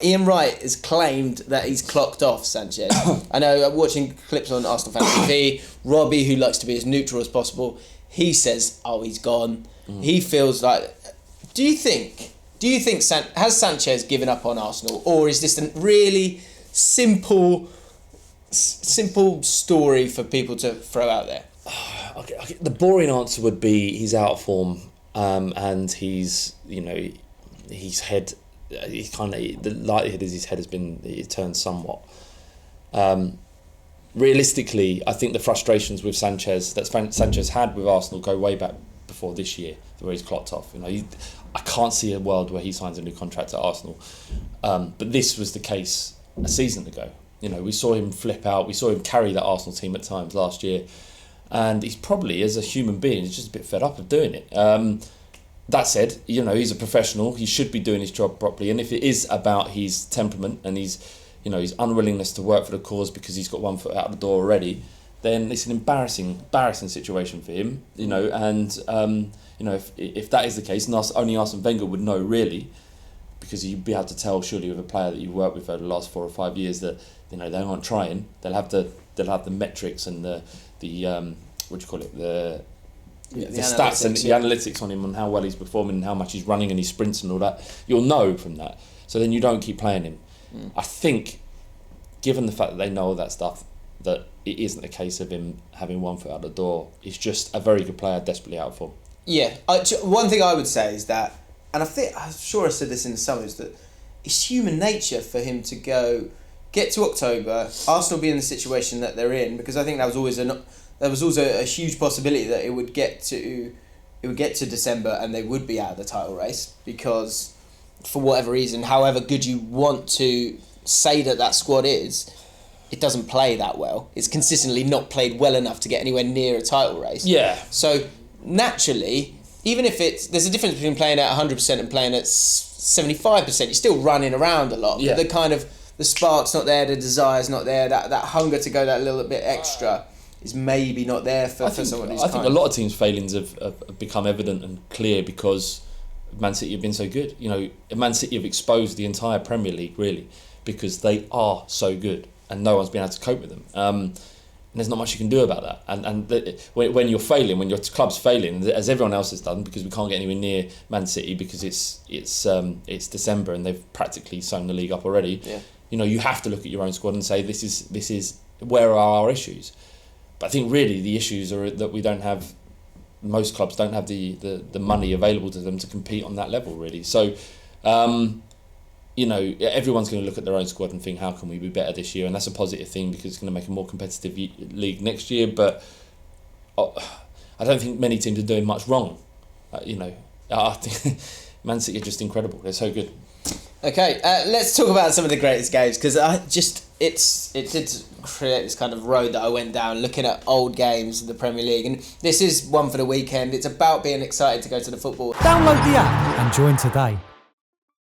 Ian Wright has claimed that he's clocked off Sanchez. I know, I'm watching clips on Arsenal Fan TV. Robbie, who likes to be as neutral as possible, he says, "Oh, he's gone." He feels like. Do you think has Sanchez given up on Arsenal, or is this a really simple story for people to throw out there? Okay, the boring answer would be he's out of form, and he's head. He's kind of, the likelihood is his head has been turned somewhat. Realistically, I think the frustrations with Sanchez had with Arsenal go way back before this year, where he's clocked off. I can't see a world where he signs a new contract at Arsenal. But this was the case a season ago. We saw him flip out. We saw him carry that Arsenal team at times last year, and he's probably, as a human being, he's just a bit fed up of doing it. That said, he's a professional. He should be doing his job properly. And if it is about his temperament and his unwillingness to work for the cause because he's got one foot out the door already, then it's an embarrassing situation for him. If that is the case, and only Arsene Wenger would know really, because you'd be able to tell surely with a player that you worked with over the last 4 or 5 years that they aren't trying. They'll have the metrics and the stats and the analytics on him, on how well he's performing and how much he's running and his sprints and all that. You'll know from that. So then you don't keep playing him. I think, given the fact that they know all that stuff, that it isn't a case of him having one foot out the door. He's just a very good player, desperately out of form. Yeah. One thing I would say is that, and I'm sure I said this in the summer, is that it's human nature for him to get to October, Arsenal be in the situation that they're in, because I think there was also a huge possibility that it would get to December and they would be out of the title race, because for whatever reason, however good you want to say that squad is, it doesn't play that well. It's consistently not played well enough to get anywhere near a title race. Yeah. So naturally, even if there's a difference between playing at 100% and playing at 75%, you're still running around a lot. Yeah. But the spark's not there, the desire's not there, that hunger to go that little bit extra is maybe not there for someone who's I think a lot of teams' failings have become evident and clear because Man City have been so good. Man City have exposed the entire Premier League, really, because they are so good and no one's been able to cope with them. And there's not much you can do about that. When you're failing, when your club's failing, as everyone else has done, because we can't get anywhere near Man City because it's December and they've practically sewn the league up already. Yeah. You have to look at your own squad and say this is where are our issues. But I think really the issues are that we don't have, most clubs don't have the money available to them to compete on that level, really. So, everyone's going to look at their own squad and think, how can we be better this year? And that's a positive thing because it's going to make a more competitive league next year. But I don't think many teams are doing much wrong. I think Man City are just incredible. They're so good. Okay, let's talk about some of the greatest games, because it did create this kind of road that I went down looking at old games in the Premier League, and this is one for the weekend. It's about being excited to go to the football. Download the app and join today.